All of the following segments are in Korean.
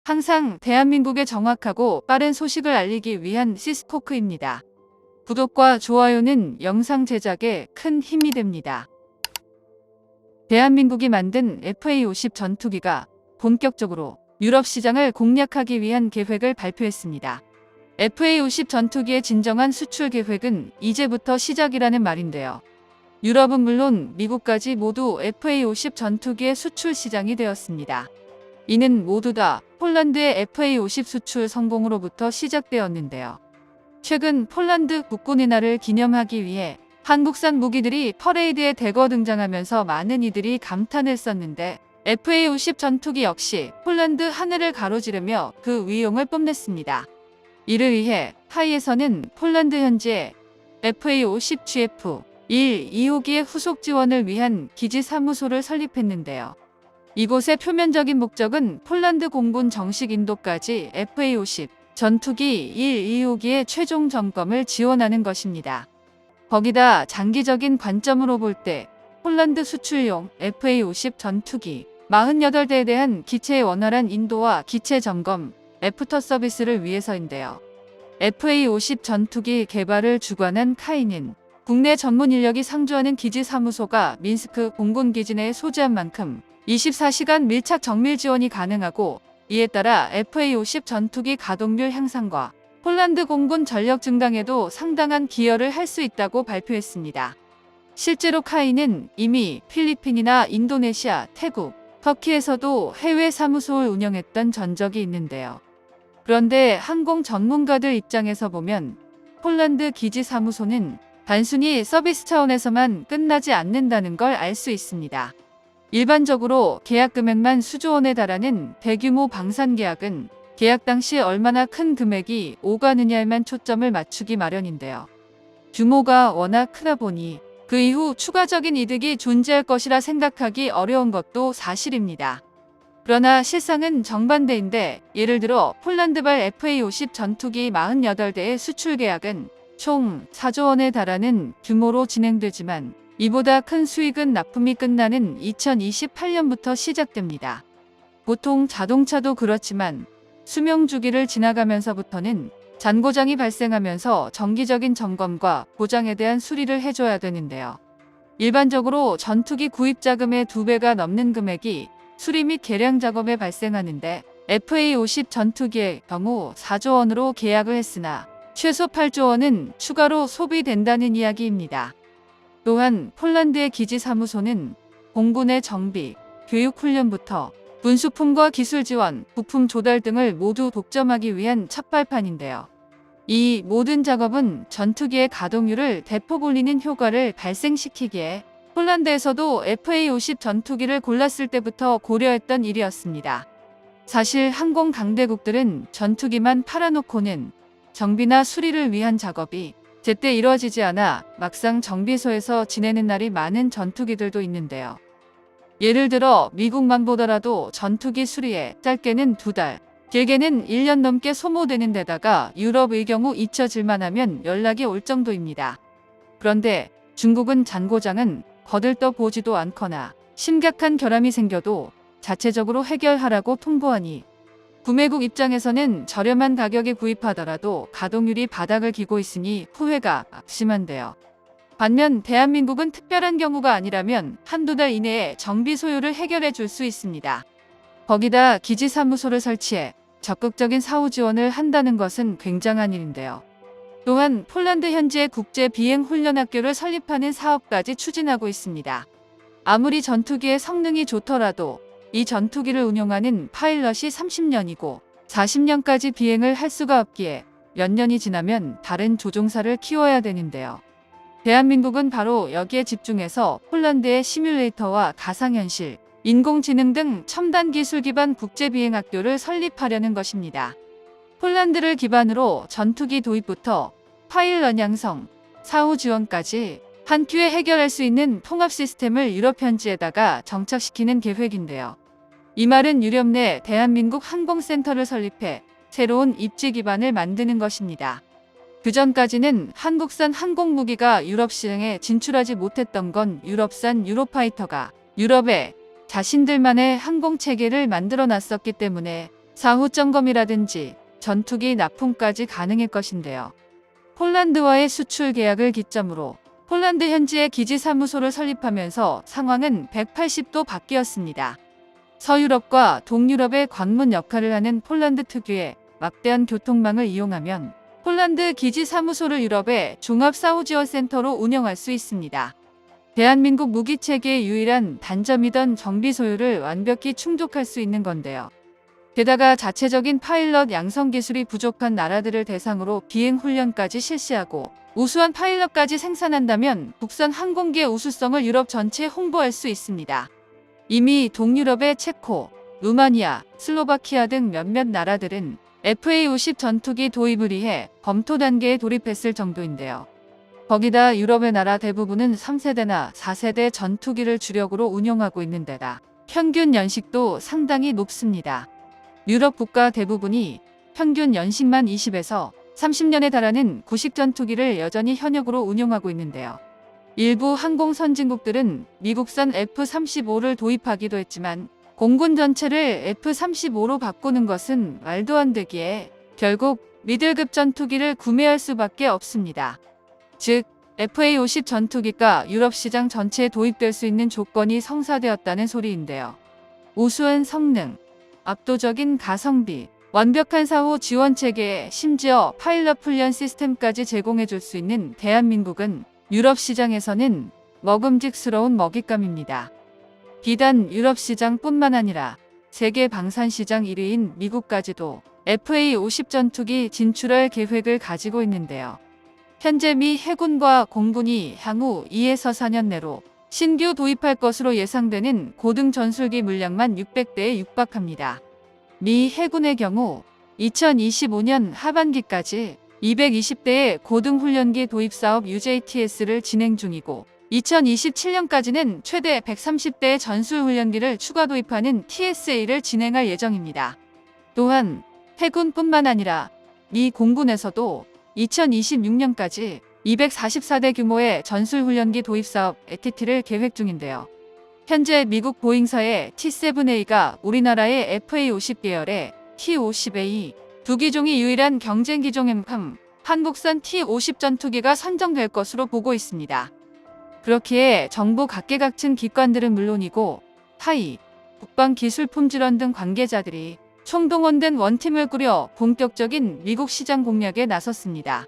항상 대한민국에 정확하고 빠른 소식을 알리기 위한 시스코크입니다. 구독과 좋아요는 영상 제작에 큰 힘이 됩니다. 대한민국이 만든 FA-50 전투기가 본격적으로 유럽 시장을 공략하기 위한 계획을 발표했습니다. FA-50 전투기의 진정한 수출 계획은 이제부터 시작이라는 말인데요. 유럽은 물론 미국까지 모두 FA-50 전투기의 수출 시장이 되었습니다. 이는 모두 다 폴란드의 FA-50 수출 성공으로부터 시작되었는데요. 최근 폴란드 국군의 날을 기념하기 위해 한국산 무기들이 퍼레이드에 대거 등장하면서 많은 이들이 감탄을 썼는데 FA-50 전투기 역시 폴란드 하늘을 가로지르며 그 위용을 뽐냈습니다. 이를 위해 하이에서는 폴란드 현지에 FA-50GF 1, 2호기의 후속 지원을 위한 기지 사무소를 설립했는데요. 이곳의 표면적인 목적은 폴란드 공군 정식 인도까지 FA-50 전투기 1, 2호기의 최종 점검을 지원하는 것입니다. 거기다 장기적인 관점으로 볼 때 폴란드 수출용 FA-50 전투기 48대에 대한 기체의 원활한 인도와 기체 점검, 애프터 서비스를 위해서인데요. FA-50 전투기 개발을 주관한 카이는 국내 전문 인력이 상주하는 기지 사무소가 민스크 공군기지 내에 소재한 만큼 24시간 밀착 정밀 지원이 가능하고, 이에 따라 FA-50 전투기 가동률 향상과 폴란드 공군 전력 증강에도 상당한 기여를 할 수 있다고 발표했습니다. 실제로 카이는 이미 필리핀이나 인도네시아, 태국, 터키에서도 해외 사무소를 운영했던 전적이 있는데요. 그런데 항공 전문가들 입장에서 보면 폴란드 기지 사무소는 단순히 서비스 차원에서만 끝나지 않는다는 걸 알 수 있습니다. 일반적으로 계약 금액만 수조 원에 달하는 대규모 방산 계약은 계약 당시 얼마나 큰 금액이 오가느냐에만 초점을 맞추기 마련인데요. 규모가 워낙 크다 보니 그 이후 추가적인 이득이 존재할 것이라 생각하기 어려운 것도 사실입니다. 그러나 실상은 정반대인데, 예를 들어 폴란드발 FA-50 전투기 48대의 수출 계약은 총 4조 원에 달하는 규모로 진행되지만 이보다 큰 수익은 납품이 끝나는 2028년부터 시작됩니다. 보통 자동차도 그렇지만 수명 주기를 지나가면서부터는 잔고장이 발생하면서 정기적인 점검과 보장에 대한 수리를 해줘야 되는데요. 일반적으로 전투기 구입 자금의 2배가 넘는 금액이 수리 및 개량 작업에 발생하는데, FA-50 전투기의 경우 4조 원으로 계약을 했으나 최소 8조 원은 추가로 소비된다는 이야기입니다. 또한 폴란드의 기지 사무소는 공군의 정비, 교육 훈련부터 군수품과 기술 지원, 부품 조달 등을 모두 독점하기 위한 첫발판인데요. 이 모든 작업은 전투기의 가동률을 대폭 올리는 효과를 발생시키기에 폴란드에서도 FA-50 전투기를 골랐을 때부터 고려했던 일이었습니다. 사실 항공 강대국들은 전투기만 팔아놓고는 정비나 수리를 위한 작업이 제때 이루어지지 않아 막상 정비소에서 지내는 날이 많은 전투기들도 있는데요. 예를 들어 미국만 보더라도 전투기 수리에 짧게는 2달, 길게는 1년 넘게 소모되는 데다가 유럽의 경우 잊혀질만 하면 연락이 올 정도입니다. 그런데 중국은 잔고장은 거들떠 보지도 않거나 심각한 결함이 생겨도 자체적으로 해결하라고 통보하니 구매국 입장에서는 저렴한 가격에 구입하더라도 가동률이 바닥을 기고 있으니 후회가 심한데요. 반면 대한민국은 특별한 경우가 아니라면 한두 달 이내에 정비 소요를 해결해 줄 수 있습니다. 거기다 기지 사무소를 설치해 적극적인 사후 지원을 한다는 것은 굉장한 일인데요. 또한 폴란드 현지의 국제 비행 훈련 학교를 설립하는 사업까지 추진하고 있습니다. 아무리 전투기의 성능이 좋더라도 이 전투기를 운용하는 파일럿이 30년이고 40년까지 비행을 할 수가 없기에 몇 년이 지나면 다른 조종사를 키워야 되는데요. 대한민국은 바로 여기에 집중해서 폴란드의 시뮬레이터와 가상현실, 인공지능 등 첨단 기술 기반 국제비행학교를 설립하려는 것입니다. 폴란드를 기반으로 전투기 도입부터 파일럿 양성, 사후 지원까지 한 큐에 해결할 수 있는 통합 시스템을 유럽 현지에다가 정착시키는 계획인데요. 이 말은 유럽 내 대한민국 항공센터를 설립해 새로운 입지 기반을 만드는 것입니다. 그전까지는 한국산 항공무기가 유럽 시장에 진출하지 못했던 건 유럽산 유로파이터가 유럽에 자신들만의 항공체계를 만들어 놨었기 때문에 사후 점검이라든지 전투기 납품까지 가능할 것인데요. 폴란드와의 수출 계약을 기점으로 폴란드 현지에 기지 사무소를 설립하면서 상황은 180도 바뀌었습니다. 서유럽과 동유럽의 관문 역할을 하는 폴란드 특유의 막대한 교통망을 이용하면 폴란드 기지 사무소를 유럽의 종합 사우지원 센터로 운영할 수 있습니다. 대한민국 무기체계의 유일한 단점이던 정비 소요를 완벽히 충족할 수 있는 건데요. 게다가 자체적인 파일럿 양성 기술이 부족한 나라들을 대상으로 비행 훈련까지 실시하고 우수한 파일럿까지 생산한다면 국산 항공기의 우수성을 유럽 전체에 홍보할 수 있습니다. 이미 동유럽의 체코, 루마니아, 슬로바키아 등 몇몇 나라들은 FA-50 전투기 도입을 위해 검토 단계에 돌입했을 정도인데요. 거기다 유럽의 나라 대부분은 3세대나 4세대 전투기를 주력으로 운용하고 있는 데다 평균 연식도 상당히 높습니다. 유럽 국가 대부분이 평균 연식만 20에서 30년에 달하는 구식 전투기를 여전히 현역으로 운용하고 있는데요. 일부 항공 선진국들은 미국산 F-35를 도입하기도 했지만 공군 전체를 F-35로 바꾸는 것은 말도 안 되기에 결국 미들급 전투기를 구매할 수밖에 없습니다. 즉, FA-50 전투기가 유럽 시장 전체에 도입될 수 있는 조건이 성사되었다는 소리인데요. 우수한 성능, 압도적인 가성비, 완벽한 사후 지원 체계에 심지어 파일럿 훈련 시스템까지 제공해 줄 수 있는 대한민국은 유럽 시장에서는 먹음직스러운 먹잇감입니다. 비단 유럽 시장뿐만 아니라 세계 방산 시장 1위인 미국까지도 FA-50 전투기 진출할 계획을 가지고 있는데요. 현재 미 해군과 공군이 향후 2에서 4년 내로 신규 도입할 것으로 예상되는 고등 전술기 물량만 600대에 육박합니다. 미 해군의 경우 2025년 하반기까지 220대의 고등 훈련기 도입 사업 UJTS를 진행 중이고 2027년까지는 최대 130대의 전술 훈련기를 추가 도입하는 TSA를 진행할 예정입니다. 또한 해군뿐만 아니라 미 공군에서도 2026년까지 244대 규모의 전술 훈련기 도입 사업 ATT를 계획 중인데요. 현재 미국 보잉사의 T-7A가 우리나라의 FA-50 계열의 T-50A 두 기종이 유일한 경쟁 기종인 만큼 한국산 T-50 전투기가 선정될 것으로 보고 있습니다. 그렇기에 정부 각계각층 기관들은 물론이고 타이, 국방기술품질원 등 관계자들이 총동원된 원팀을 꾸려 본격적인 미국 시장 공략에 나섰습니다.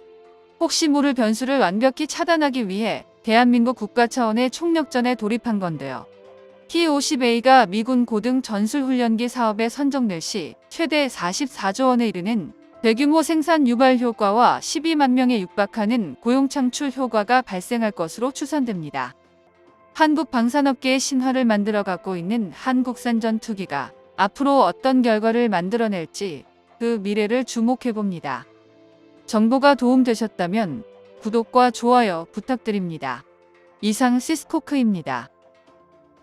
혹시 모를 변수를 완벽히 차단하기 위해 대한민국 국가 차원의 총력전에 돌입한 건데요. T-50A가 미군 고등 전술훈련기 사업에 선정될 시 최대 44조 원에 이르는 대규모 생산 유발 효과와 12만 명에 육박하는 고용 창출 효과가 발생할 것으로 추산됩니다. 한국 방산업계의 신화를 만들어가고 있는 한국산 전투기가 앞으로 어떤 결과를 만들어낼지 그 미래를 주목해봅니다. 정보가 도움되셨다면 구독과 좋아요 부탁드립니다. 이상 시스코크입니다.